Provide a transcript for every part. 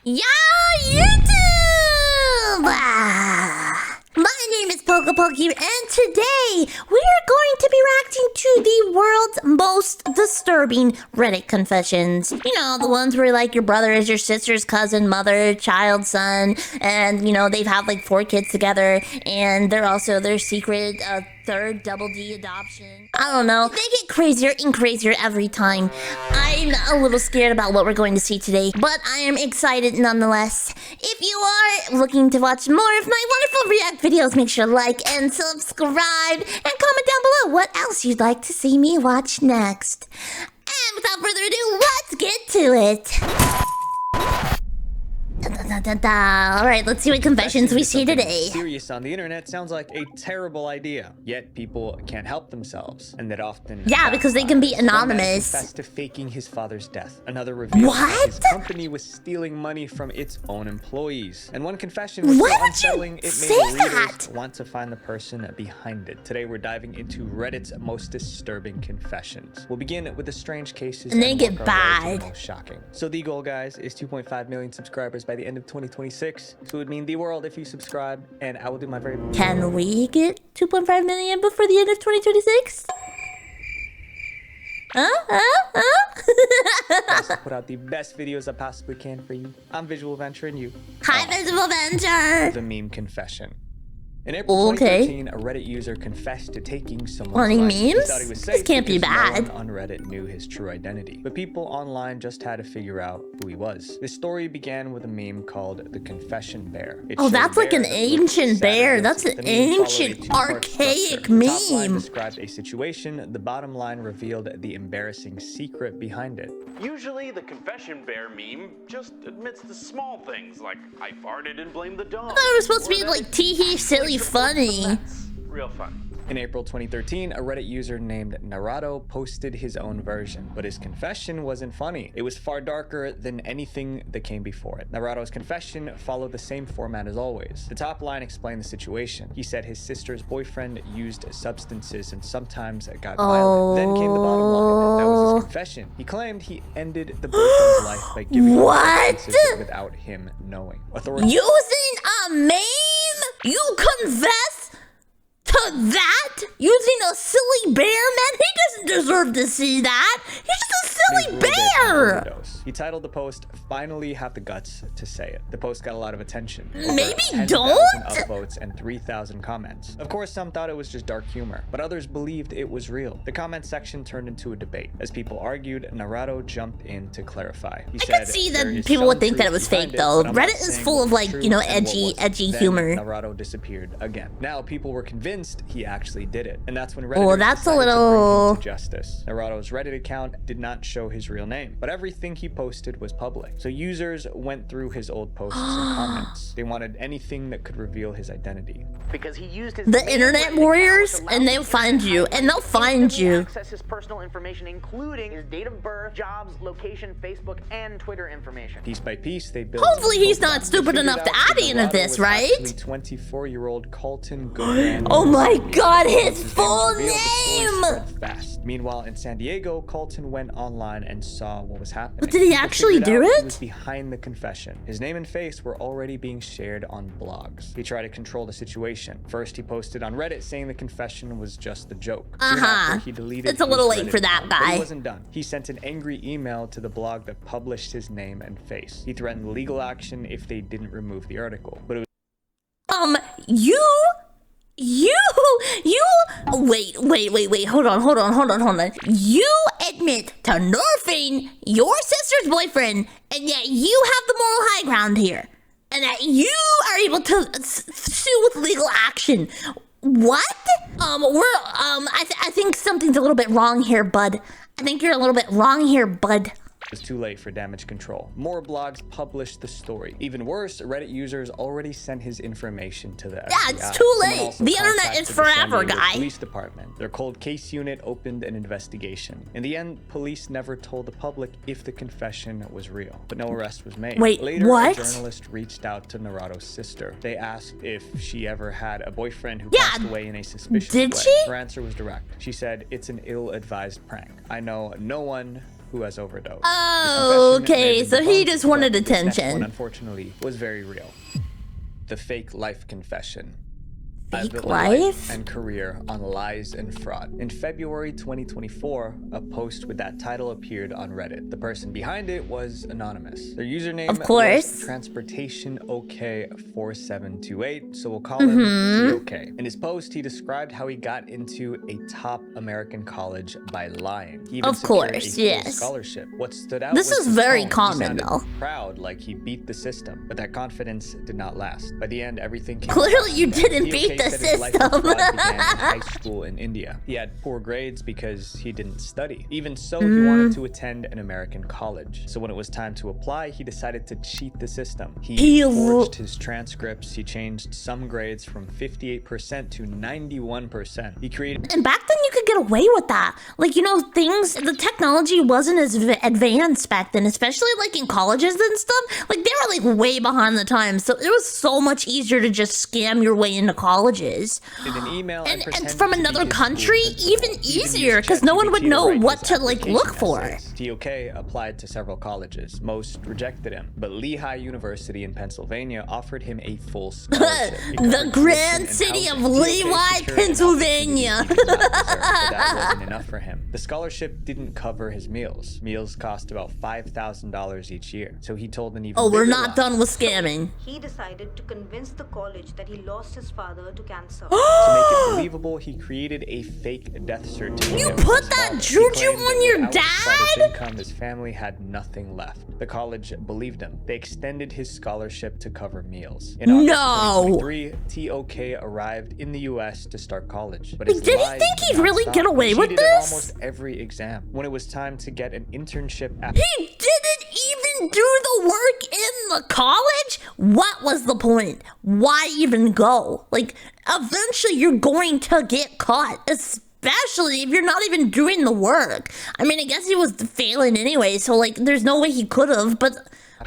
Yeah, YouTube! My name is Pokyu, and today we are going to be reacting to the world's most disturbing Reddit confessions. You know, the ones where like your brother is your sister's cousin, mother, child, son, and you know, they've had like 4 kids together, and they're also their secret third double D adoption. I don't know. They get crazier and crazier every time. I'm a little scared about what we're going to see today, but I am excited nonetheless. If you are looking to watch more of my wonderful react videos, make sure to like and subscribe and comment down below what else you'd like to see me watch next. And without further ado, let's get to it. Alright, let's see what confessions we see today. Serious on the internet sounds like a terrible idea, yet people can't help themselves, and that often because they can be anonymous. Confessed to faking his father's death. Another revealed that his company was stealing money from its own employees. And one confession was so unsettling it made readers want to find the person behind it. Today we're diving into Reddit's most disturbing confessions. We'll begin with the strange cases and they get bad. Most shocking. So the goal, guys, is 2.5 million subscribers by the end of 2026. So it would mean the world if you subscribe, and I will do my very best. Can we get 2.5 million before the end of 2026? To put out the best videos I possibly can for you. I'm VisualVenture, and you. Hi, VisualVenture. The meme confession. In April 2013, a Reddit user confessed to taking someone's life. He thought he was safe. This can't be bad. No one on Reddit knew his true identity, but people online just had to figure out who he was. This story began with a meme called the Confession Bear. Oh, that's like an ancient bear. That's an ancient, archaic meme. The top line described a situation. The bottom line revealed the embarrassing secret behind it. Usually, the Confession Bear meme just admits to small things like I farted and blamed the dog. I thought it was supposed to be like tee-hee, silly, funny. That's real fun. In April 2013, a Reddit user named Naruto posted his own version, but his confession wasn't funny. It was far darker than anything that came before it. Naruto's confession followed the same format as always. The top line explained the situation. He said his sister's boyfriend used substances and sometimes got violent. Then came the bottom line, and that was his confession. He claimed he ended the boyfriend's life by giving him substances without him knowing. Authorities using a meme? You confess to that? Using a silly bear? Man, he doesn't deserve to see that. He's just a silly bear. He titled the post, "Finally Have the Guts to Say It." The post got a lot of attention. Maybe 10,000 don't? upvotes and 3,000 comments. Of course, some thought it was just dark humor, but others believed it was real. The comment section turned into a debate. As people argued, Naruto jumped in to clarify. He said, I could see that people would think that it was fake, though. Reddit is full of, like, you know, edgy humor. Naruto disappeared again. Now people were convinced he actually did it, and that's when Reddit that's a decided little to bring him to justice. Naruto's Reddit account did not show his real name, but everything he posted was public. So users went through his old posts and comments. They wanted anything that could reveal his identity. Because he used his internet warriors, and they'll find you, and they'll find you. Access his personal information, including his date of birth, jobs, location, Facebook, and Twitter information. Piece by piece, they built. Hopefully, he's not stupid enough to add into this, right? 24-year-old Colton GOON. Oh my God, his full name! Fast. Meanwhile, in San Diego, Colton went online and saw what was happening. But did he actually do it? He was behind the confession. His name and face were already being shared on blogs. He tried to control the situation. First, he posted on Reddit saying the confession was just a joke. He deleted it's a little late Reddit for that account, guy. But he wasn't done. He sent an angry email to the blog that published his name and face. He threatened legal action if they didn't remove the article. But it was wait, hold on. You admit to nerfing your sister's boyfriend, and yet you have the moral high ground here, and that you are able to sue with legal action. What? I think something's a little bit wrong here, bud. I think you're a little bit wrong here, bud. It was too late for damage control. More blogs published the story. Even worse, Reddit users already sent his information to the FBI. Yeah, it's too late. The internet is forever, guy. Police department. Their cold case unit opened an investigation. In the end, police never told the public if the confession was real, but no arrest was made. Wait, later, what? A journalist reached out to Naruto's sister. They asked if she ever had a boyfriend who passed away in a suspicious way. Did she? Her answer was direct. She said, "It's an ill-advised prank. I know no one who has overdosed. Oh, The confession may okay, have so been he debunked, just wanted but this next attention. one, unfortunately, was very real. The fake life confession. I Fake built my life? and career on lies and fraud. In February 2024, a post with that title appeared on Reddit. The person behind it was anonymous. Their username Of course. was Transportation OK 4728, so we'll call him TOK. In his post, he described how he got into a top American college by lying. He even Of secured course, a full yes. scholarship. What stood out This was is his very tone. He common, sounded though. proud, like he beat the system, but that confidence did not last. By the end, everything came Clearly out. you didn't TOK beat the said his life of system. fraud began in high school in India. He had poor grades because he didn't study. Even so, he wanted to attend an American college. So when it was time to apply, he decided to cheat the system. He forged his transcripts. He changed some grades from 58% to 91%. He created And back then you could get away with that. Like, you know, the technology wasn't as advanced back then, especially like in colleges and stuff. Like, they were like way behind the times. So it was so much easier to just scam your way into colleges. an email And pretended from to be another his country, school principal. even He easier, used 'cause no one would ChatGPT to know write what his to, like, look application for. essays. TOK applied to several colleges. Most rejected him, but Lehigh University in Pennsylvania offered him a full scholarship. It The covered grand tuition and city of housing. TOK Lehigh, secured an Pennsylvania. opportunity he did not deserve, but that wasn't enough for him. The scholarship didn't cover his meals. Meals cost about $5,000 each year. So he told an even Oh, we're bigger not lie. done with scamming. He decided to convince the college that he lost his father to cancer. To make it believable, he created a fake death certificate. You with put his that father. He juju claimed on that your without his father's dad? income, his family had nothing left. The college believed him. They extended his scholarship to cover meals. In August No. 2023, TOK arrived in the U.S. to start college. But Like, his did he lies think did he'd not really stop. get away He with cheated in this? almost every exam. When it was time to get an internship at He didn't even do the work in the college? What was the point? Why even go? Like, eventually you're going to get caught, especially if you're not even doing the work. I mean, I guess he was failing anyway, so like, there's no way he could have, but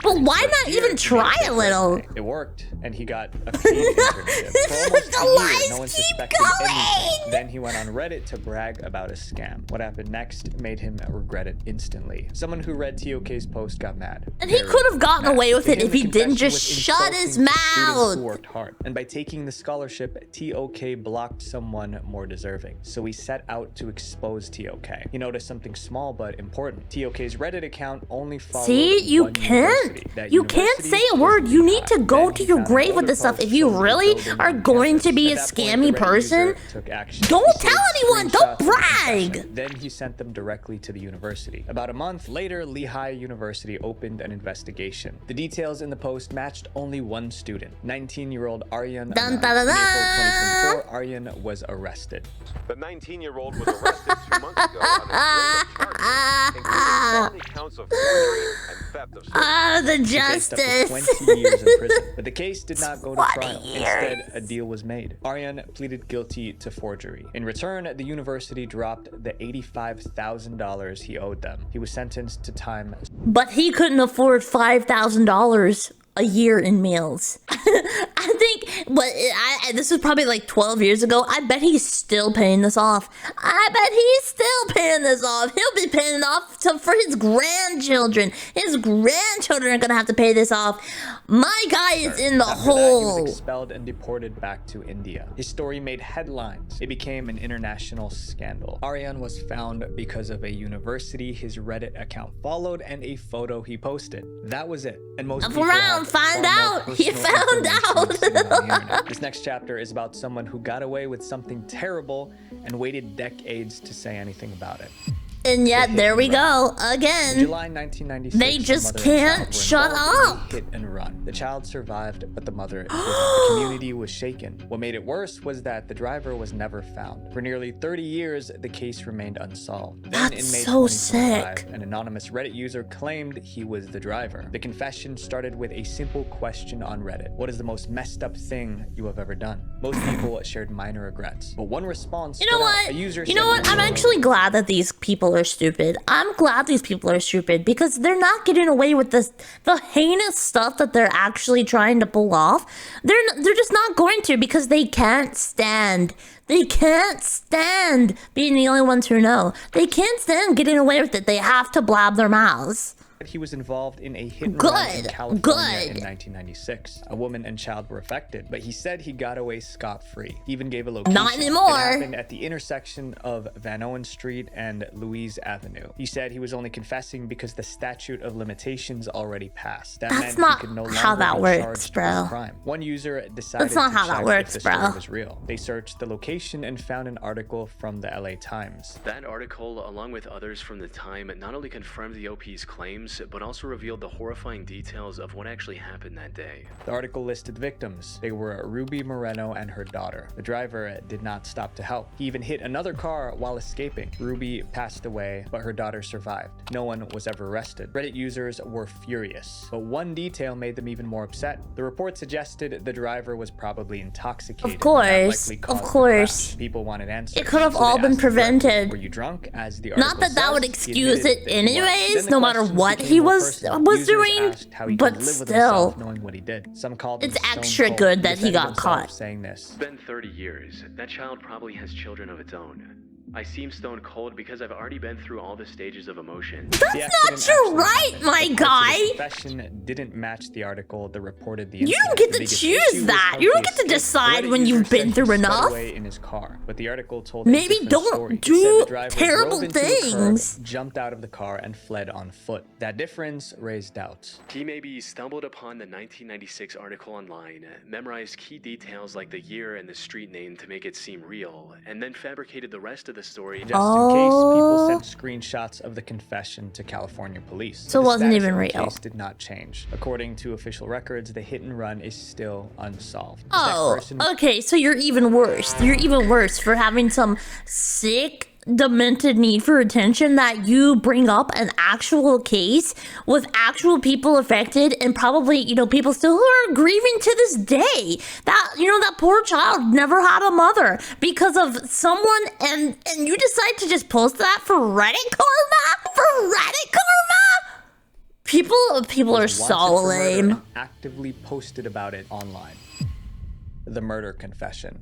why not even try a little? It worked, and he got a paid internship. For almost The a year, lies no one keep suspected going! anything. Then he went on Reddit to brag about a scam. What happened next made him regret it instantly. Someone who read TOK's post got mad. And he Very could have gotten mad. away with To it him, if the he didn't confession just was shut his insulting to students mouth. who worked hard. And by taking the scholarship, TOK blocked someone more deserving. So he set out to expose TOK. He noticed something small but important. TOK's Reddit account only followed See, you one can't. university. That You can't university say a was word. You need Lehigh. to go Then to he your found grave with another this stuff. post If you showing the really building are on going to campus. be a At that point, scammy the Reddit person, user took action. don't He tell saved anyone. Don't screenshots of the brag. confession. Then he sent them directly to the university. About a month later, Lehigh University opened an investigation. The details in the post matched only one student, 19-year-old Aryan. Dun, In da, da, da. April 2024, Aryan was arrested. The 19-year-old was arrested 2 months ago on a string of charges, including 70 counts of forgery and theft of stolen. Ah, the He faced up to justice. 20 years in prison, but the case did not go to 20 trial. years. Instead, a deal was made. Aryan pleaded guilty to forgery. In return, the university dropped the $85,000 he owed them. He was sentenced to time. But he couldn't afford $5,000 a year in meals. I think, this was probably like 12 years ago. I bet he's still paying this off. I bet he's still paying this off. He'll be paying it off for his grandchildren. His grandchildren are gonna have to pay this off. My guy is in the After that, he was hole. expelled and deported back to India. His story made headlines. It became an international scandal. Aryan was found because of a university his Reddit account followed and a photo he posted. That was it. And most Up people around, have find far more out. He personal found information out. sitting on the internet. This next chapter is about someone who got away with something terrible and waited decades to say anything about it. And yet, there we go In again. July 1996, They the just mother and can't child were shut involved in a up. hit and run. The child survived, but the mother didn't. The community was shaken. What made it worse was that the driver was never found. For nearly 30 years, the case remained unsolved. Then, That's in May so 2025, sick. an anonymous Reddit user claimed he was the driver. The confession started with a simple question on Reddit: what is the most messed up thing you have ever done? Most people shared minor regrets, but one response. You know stood out. what? A user You know said, what? I'm actually glad that these people are stupid. I'm glad these people are stupid because they're not getting away with the heinous stuff that they're actually trying to pull off. They're just not going to because they can't stand. They can't stand being the only ones who know. They can't stand getting away with it. They have to blab their mouths. He was involved in a hit and run in California in 1996. A woman and child were affected, but he said he got away scot-free. He even gave a location. Not anymore. It happened at the intersection of Van Owen Street and Louise Avenue. He said he was only confessing because the statute of limitations already passed. That That's meant not he could no how longer that be works, charged bro. with crime. One user decided That's not to how that check works, if the story bro. was real. They searched the location and found an article from the LA Times. That article, along with others from the time, not only confirmed the OP's claims, but also revealed the horrifying details of what actually happened that day. The article listed victims. They were Ruby Moreno and her daughter. The driver did not stop to help. He even hit another car while escaping. Ruby passed away, but her daughter survived. No one was ever arrested. Reddit users were furious, but one detail made them even more upset. The report suggested the driver was probably intoxicated. Of course, of course. People wanted answers. It could have So they all been asked the driver, prevented. Were you drunk? As the Not that article that would says, he excuse admitted it that he was. anyways, Then the no matter questions what became he more was personal. Users doing, asked how he but could live with still. himself knowing what he did. Some called It's him stone extra cold. good that he defended got himself, caught. saying this. It's been 30 years. That child probably has children of its own. I seem stone cold because I've already been through all the stages of emotion. That's The not accident your actually right, happened. my The parts of guy. his confession didn't match the article that reported the You incident. don't get The to biggest choose issue was that. how You he don't get to escaped. decide Reddit when users you've said been he through sped enough. away in his car, but the article told a Maybe different don't story. It do said the driver terrible drove into a curb, things. jumped out of the car, and fled on foot. That difference raised doubts. He maybe stumbled upon the 1996 article online, memorized key details like the year and the street name to make it seem real, and then fabricated the rest of the story Just in case, people Oh. sent screenshots of the confession to California police. So it The wasn't status even of the real. case did not change. According to official records, the hit and run is still unsolved. This Oh, next person okay, so you're even worse. You're even worse for having some sick, demented need for attention that you bring up an actual case with actual people affected and probably, people still who are grieving to this day. That, that poor child never had a mother because of someone and you decide to just post that for Reddit karma? For Reddit karma? People are was so wanted for murder lame. and actively posted about it online. The murder confession.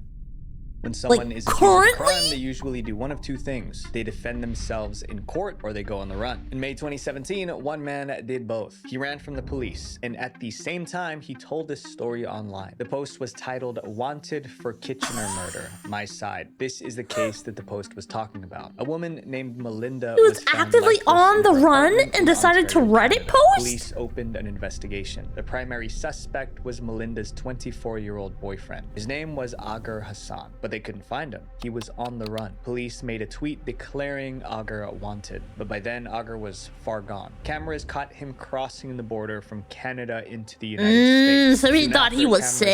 When someone is accused of a currently? crime, they usually do one of two things. They defend themselves in court or they go on the run. In May 2017, one man did both. He ran from the police, and at the same time, he told this story online. The post was titled, "Wanted for Kitchener Murder, My Side." This is the case that the post was talking about. A woman named Melinda He was found actively lifeless on in the her run apartment and in decided to Ontario, Reddit Canada. post? Police opened an investigation. The primary suspect was Melinda's 24-year-old boyfriend. His name was Agar Hassan, but they couldn't find him. He was on the run. Police made a tweet declaring Agar wanted, but by then Agar was far gone. Cameras caught him crossing the border from Canada into the United States. so he Soon thought after, he was cameras picked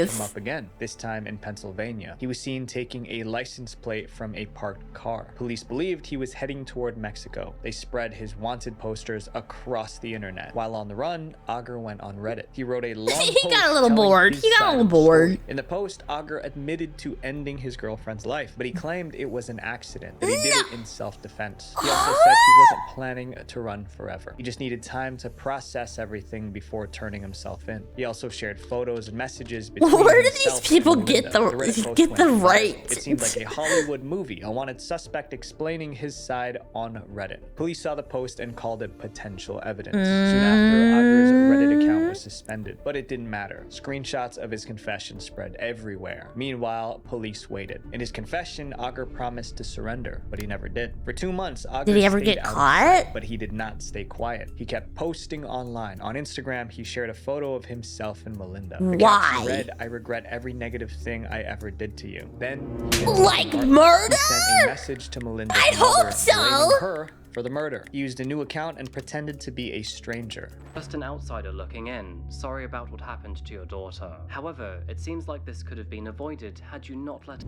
safe. him up again, this time in Pennsylvania. He was seen taking a license plate from a parked car. Police believed he was heading toward Mexico. They spread his wanted posters across the internet. While on the run, Agar went on Reddit. He wrote a long He post got a little telling bored. his He got a side little of the story. bored. In the post, Agar admitted to ending his girlfriend's life, but he claimed it was an accident, that he did it in self-defense. He also said he wasn't planning to run forever. He just needed time to process everything before turning himself in. He also shared photos and messages between Where do these himself people and get Melinda. the- Reddit post get went the viral. right? It seemed like a Hollywood movie, a wanted suspect explaining his side on Reddit. Police saw the post and called it potential evidence. Soon after, Agar's Reddit account was suspended, but it didn't matter. Screenshots of his confession spread everywhere. Meanwhile, police waited. In his confession, Agar promised to surrender, but he never did. For 2 months, Agar Did he ever stayed get out of caught? sight, but he did not stay quiet. He kept posting online. On Instagram, he shared a photo of himself and Melinda. The caption Why? read, "I regret every negative thing I ever did to you." Then he went Like to the murder? He sent a message to Melinda's I'd mother, hope so. blaming her for the murder. He used a new account and pretended to be a stranger. Just an outsider looking in. Sorry about what happened to your daughter. However, it seems like this could have been avoided had you not let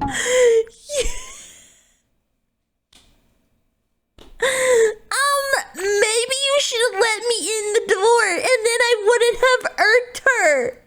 Maybe you should have let me in the door and then I wouldn't have irked her.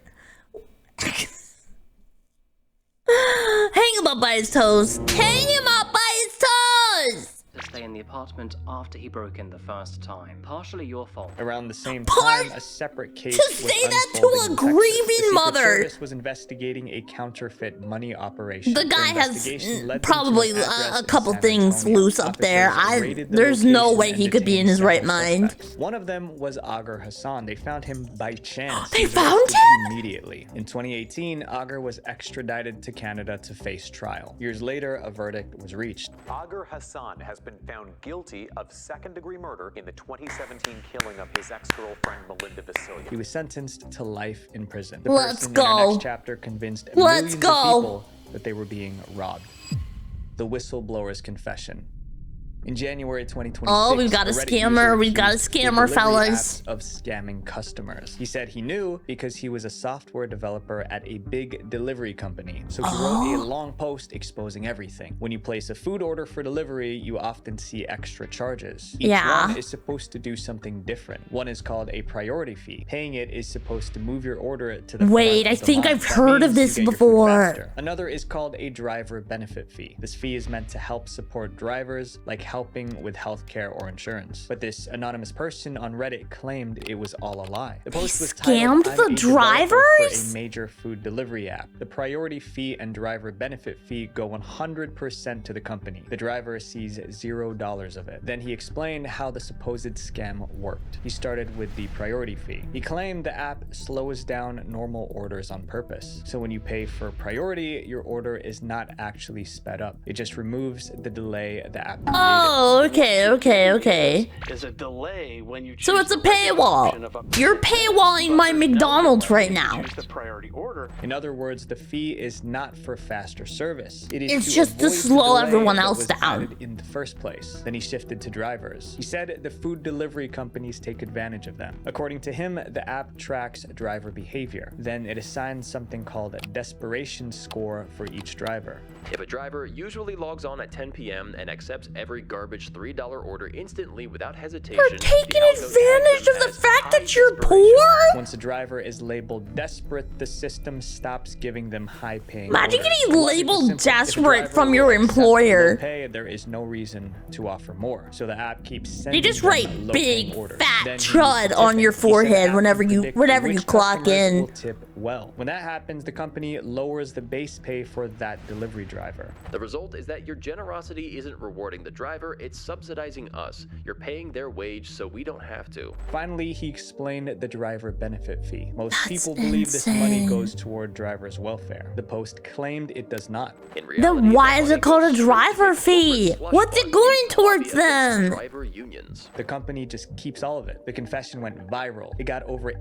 Hang him up by his toes. Hang him up by his toes. to stay in the the apartment after he broke in the first time. Partially your fault. Around the same Part- time, a separate case To was say that to unfolding a in Texas. grieving The Secret mother. Service was investigating a counterfeit money operation. The guy Their has investigation led them to probably an address a in couple San things Antonio. loose up there. Officers raided the There's no location way and he could be in detained his right several mind. suspects. One of them was Agar Hassan. They found him by chance. They He was found arrested him? immediately. In 2018, Agar was extradited to Canada to face trial. Years later, a verdict was reached. Agar Hassan has been found guilty of second-degree murder in the 2017 killing of his ex-girlfriend Melinda Vasilia. He was sentenced to life in prison. The Let's person in our go. next chapter convinced Let's millions go. of people that they were being robbed. The whistleblower's confession. In January 2026, Oh, we've got a Reddit scammer. user We've got a accused the scammer, delivery fellas. apps of scamming customers. He said he knew because he was a software developer at a big delivery company. So he wrote a long post exposing everything. When you place a food order for delivery, you often see extra charges. Each Yeah. one is supposed to do something different. One is called a priority fee. Paying it is supposed to move your order to the Wait, front I of the think line. I've That heard of means you this get your food before. faster. Another is called a driver benefit fee. This fee is meant to help support drivers, like helping with healthcare or insurance. But this anonymous person on Reddit claimed it was all a lie. The post was scammed titled, the "I'm a developer drivers?" for a major food delivery app. The priority fee and driver benefit fee go 100% to the company. The driver sees $0 of it. Then he explained how the supposed scam worked. He started with the priority fee. He claimed the app slows down normal orders on purpose. So when you pay for priority, your order is not actually sped up. It just removes the delay the app created. Oh, okay. There's a delay when you choose So it's a the regular option paywall. of up to You're 6 days, paywalling but my there's no McDonald's delay right when you now. choose the priority order. In other words, the fee is not for faster service. It is It's to just to avoid the slow delay everyone that else was down. added in the first place. Then he shifted to drivers. He said the food delivery companies take advantage of them. According to him, the app tracks driver behavior. Then it assigns something called a desperation score for each driver. If a driver usually logs on at 10 p.m. and accepts every garbage $3 order instantly without hesitation, You're taking the algo advantage tags of them the as fact high that you're desperation. poor? Once a driver is labeled desperate, the system stops giving them high-paying Imagine orders. getting The logic is labeled simple. If a desperate driver from will your accept employer. low pay, there is no reason to offer more. So the app keeps sending You just them write low-paying big orders. fat Then he crud tips on it. your He said the forehead app whenever can you predict which clock customers in. will tip well. When that happens, the company lowers the base pay for that delivery driver. The result is that your generosity isn't rewarding the driver, it's subsidizing us. You're paying their wage so we don't have to. Finally, he explained the driver benefit fee. Most That's people believe this money insane. goes toward drivers' welfare. The post claimed it does not. In reality, Then why that is money it called goes a straight to driver the fee? corporate slush What's it fund going used to towards lobby against then? driver unions. The company just keeps all of it. The confession went viral. It got over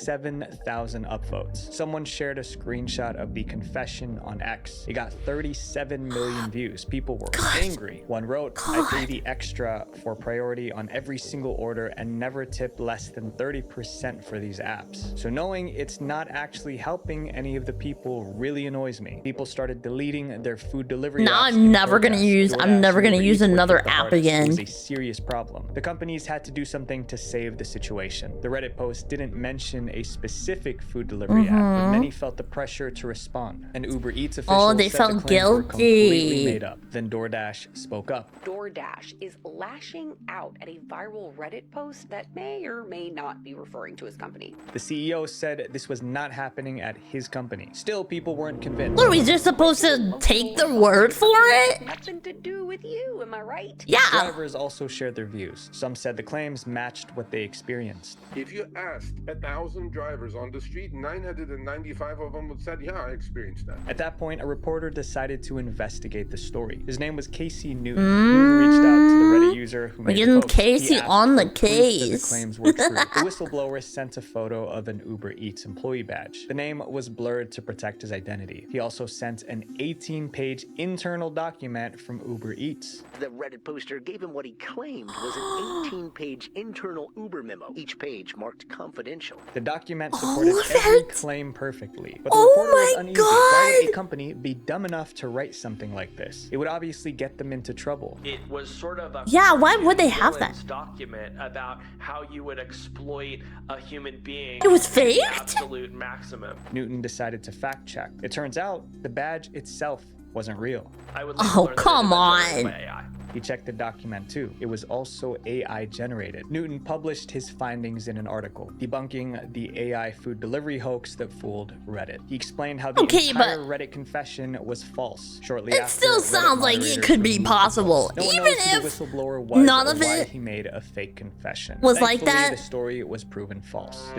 87,000 upvotes. Someone shared a screenshot of the confession on X. It got 37 million views. People were angry. One wrote, I pay the extra for priority on every single order and never tip less than 30% for these apps. So knowing it's not actually helping any of the people really annoys me. People started deleting their food delivery Now apps I'm in never gonna protest. use- I'm DoorDash never and gonna Uber use Eats were hit another the app hardest. It was again. a serious problem. The companies had to do something to save the situation. The Reddit post didn't mention a specific food delivery app, but many felt the pressure to respond. An Uber Eats official they said felt the claims were completely guilty. made up. Then DoorDash spoke up. DoorDash is lashing out at a viral Reddit post that may or may not be referring to his company. The CEO said this was not happening at his company. Still, people weren't convinced. What are we just supposed to take their word for it? Nothing to do with you, am I right? Yeah. Drivers also shared their views. Some said the claims matched what they experienced. If you asked 1,000 drivers on the street, 995 of them would say, yeah, I experienced that. At that point, a reporter decided to investigate the story. His name was Casey Newton. Newton reached out to the Reddit user who made the getting post. He Casey asked on the for proof that the case. claims were true. The whistleblower sent a photo of an Uber Eats employee badge. The name was blurred to protect his identity. He also sent an 18-page internal document from Uber Eats. The Reddit poster gave him what he claimed was an 18-page internal Uber memo, each page marked confidential. The document supported of every it? claim perfectly, but the Oh reporter was my uneasy. Why would God! a company be dumb enough to write something like this? It would obviously get them into trouble. It was sort of a Yeah, why would they have that? villain's document about how you would exploit a human being. It was to the faked? Absolute maximum. Newton decided to fact check. It turns out the badge itself wasn't real. I would Oh, come on. He checked the document too. It was also AI generated. Newton published his findings in an article, debunking the AI food delivery hoax that fooled Reddit. He explained how the entire Reddit confession was false. Shortly after, still Reddit sounds like it moderators could be removed the possible, post. No one even knows who if the whistleblower was none or of why it he made a fake confession. was like Thankfully, that. the story was proven false.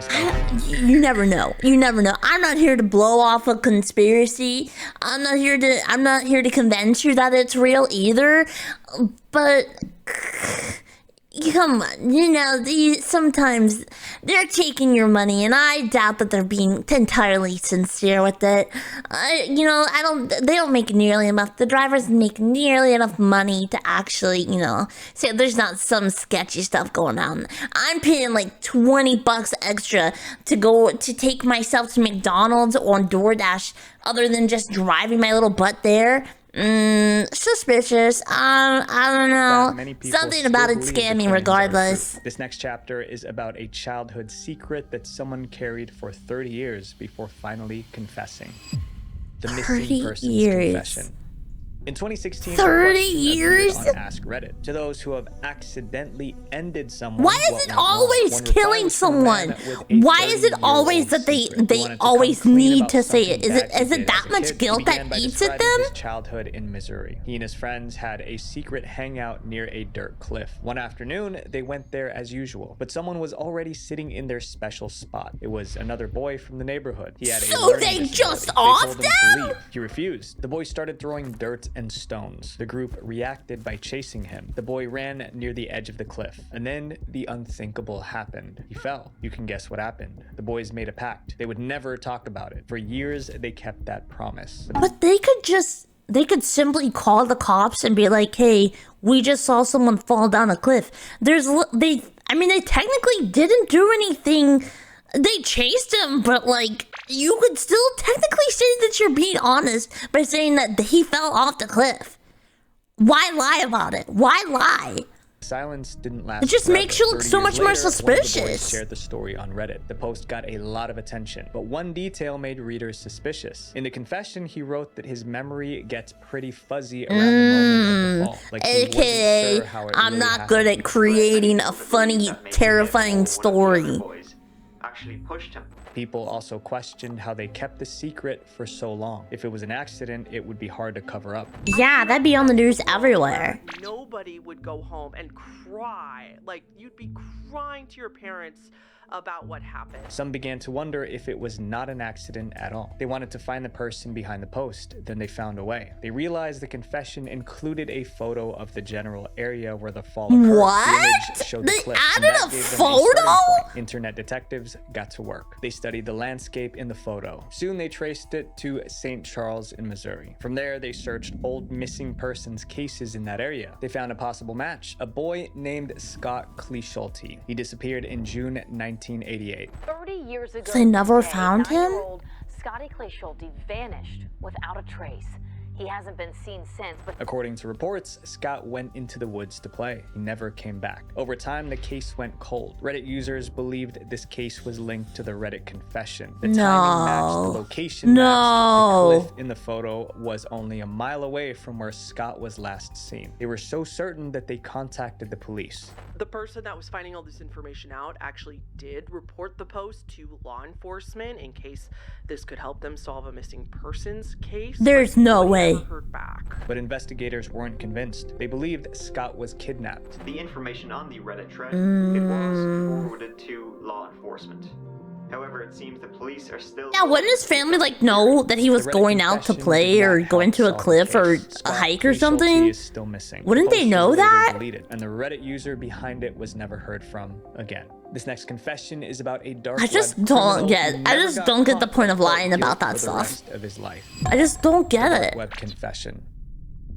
You never know. You never know. I'm not here to blow off a conspiracy. I'm not here to convince you that it's real either. But come on, you know, sometimes they're taking your money, and I doubt that they're being entirely sincere with it. They don't make nearly enough. The drivers make nearly enough money to actually, say there's not some sketchy stuff going on. I'm paying like $20 extra to take myself to McDonald's on DoorDash, other than just driving my little butt there. Suspicious. I don't know. Something about it scared me regardless. This next chapter is about a childhood secret that someone carried for 30 years before finally confessing. The missing person's confession. In 2016, 30 years on Ask Reddit. To those who have accidentally ended someone. Why is it always killing someone? Why is it always that they always need to say it? Is it that much guilt that eats at them? His childhood in Missouri. He and his friends had a secret hangout near a dirt cliff. One afternoon, they went there as usual, but someone was already sitting in their special spot. It was another boy from the neighborhood. He had so they just offed him? He refused. The boy started throwing dirt and stones. The group reacted by chasing him. The boy ran near the edge of the cliff, and then the unthinkable happened. He fell. You can guess what happened. The boys made a pact. They would never talk about it. For years, they kept that promise. But they could simply call the cops and be like, hey, we just saw someone fall down a cliff. They technically didn't do anything. They chased him, but you could still technically say that you're being honest by saying that he fell off the cliff. Why lie about it? Why lie? Silence didn't last. It just forever. makes you look so much more suspicious. One of the boys shared the story on Reddit. The post got a lot of attention, but one detail made readers suspicious. In the confession, he wrote that his memory gets pretty fuzzy around the moment of the fall. AKA, I'm not good at creating a funny, terrifying story. Actually pushed him. People also questioned how they kept the secret for so long. If it was an accident, it would be hard to cover up. Yeah, that'd be on the news everywhere. Nobody would go home and cry. You'd be crying to your parents about what happened. Some began to wonder if it was not an accident at all. They wanted to find the person behind the post, then they found a way. They realized the confession included a photo of the general area where the fall occurred. What? The image showed the cliff, added a photo? Internet detectives got to work. They studied the landscape in the photo. Soon they traced it to St. Charles in Missouri. From there, they searched old missing persons cases in that area. They found a possible match, a boy named Scott Cleeschulte. He disappeared in June 1988. 30 years ago, they never found him? Scotty Cleeschulte vanished without a trace. He hasn't been seen since, but according to reports, Scott went into the woods to play. He never came back. Over time, the case went cold. Reddit users believed this case was linked to the Reddit confession. The timing matched, the location matched. The cliff in the photo was only a mile away from where Scott was last seen. They were so certain that they contacted the police. The person that was finding all this information out actually did report the post to law enforcement in case this could help them solve a missing persons case. There's no way. Heard back. But investigators weren't convinced. They believed Scott was kidnapped. The information on the Reddit thread, it was forwarded to law enforcement. However, it seems the police are still... Yeah, wouldn't his family know that he was going out to play or going to a cliff or a hike or something? Is still missing. Wouldn't they know that? Deleted, and the Reddit user behind it was never heard from again. This next confession is about a dark I just don't get the point of lying about that stuff. Of his life. I just don't get it. Web confession.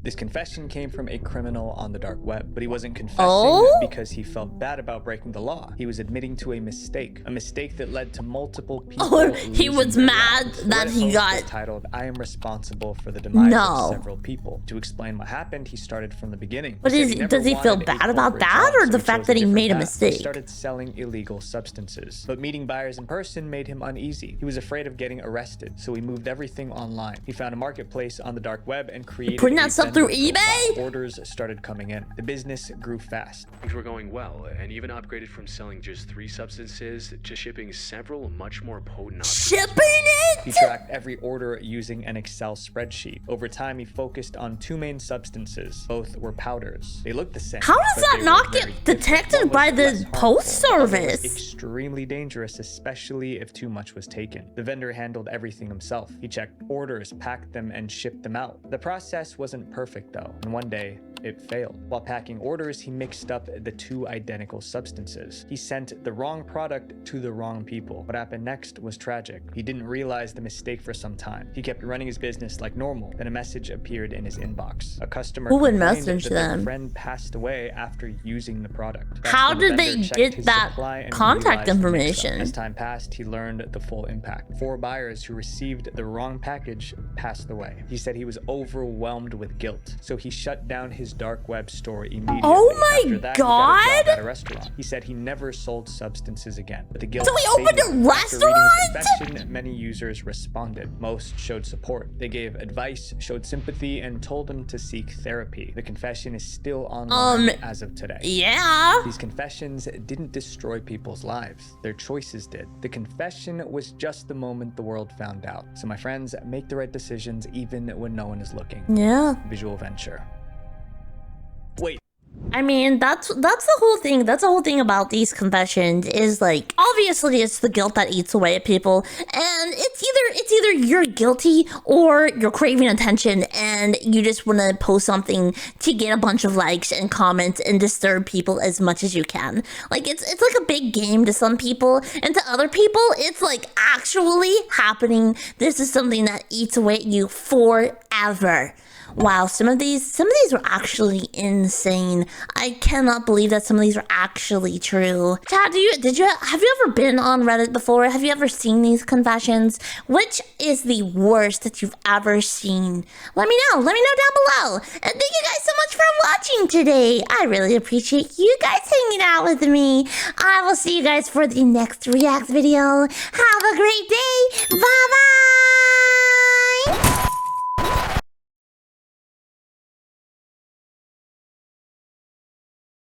This confession came from a criminal on the dark web, but he wasn't confessing because he felt bad about breaking the law. He was admitting to a mistake that led to multiple people. He was mad that he got titled, "I am responsible for the demise of several people." To explain what happened, he started from the beginning. But does he feel bad about that, or the fact that he made a mistake? He started selling illegal substances, but meeting buyers in person made him uneasy. He was afraid of getting arrested, so he moved everything online. He found a marketplace on the dark web and created putting that stuff through eBay. Orders started coming in. The business grew fast. Things were going well, and even upgraded from selling just 3 substances to shipping several much more potent options. Shipping it? He tracked every order using an Excel spreadsheet. Over time, he focused on 2 main substances. Both were powders. They looked the same. How does that not get detected by the post service? Extremely dangerous, especially if too much was taken. The vendor handled everything himself. He checked orders, packed them, and shipped them out. The process wasn't perfect though, and one day it failed. While packing orders, he mixed up the 2 identical substances. He sent the wrong product to the wrong people. What happened next was tragic. He didn't realize the mistake for some time. He kept running his business like normal. Then a message appeared in his inbox. A customer who would complained message that them? their friend passed away after using the product. That's How when the did they vendor checked get his that supply and contact realized the information? mix-up. As time passed, he learned the full impact. 4 buyers who received the wrong package passed away. He said he was overwhelmed with guilt, so he shut down his dark web store immediately. Oh my After that, God! He got a job at a restaurant. He said he never sold substances again, but the guilt So he opened stayed a with him. After reading his restaurant? confession, many users responded. Most showed support. They gave advice, showed sympathy, and told him to seek therapy. The confession is still online as of today. Yeah. These confessions didn't destroy people's lives. Their choices did. The confession was just the moment the world found out. So my friends, make the right decisions even when no one is looking. Yeah. VisualVenture. Wait. I mean, that's the whole thing. That's the whole thing about these confessions is like, obviously it's the guilt that eats away at people, and it's either you're guilty or you're craving attention and you just want to post something to get a bunch of likes and comments and disturb people as much as you can. Like it's like a big game to some people, and to other people it's like actually happening. This is something that eats away at you forever. Wow, some of these were actually insane. I cannot believe that some of these are actually true. Chad, have you ever been on Reddit before? Have you ever seen these confessions? Which is the worst that you've ever seen? Let me know down below. And thank you guys so much for watching today. I really appreciate you guys hanging out with me. I will see you guys for the next React video. Have a great day. Bye.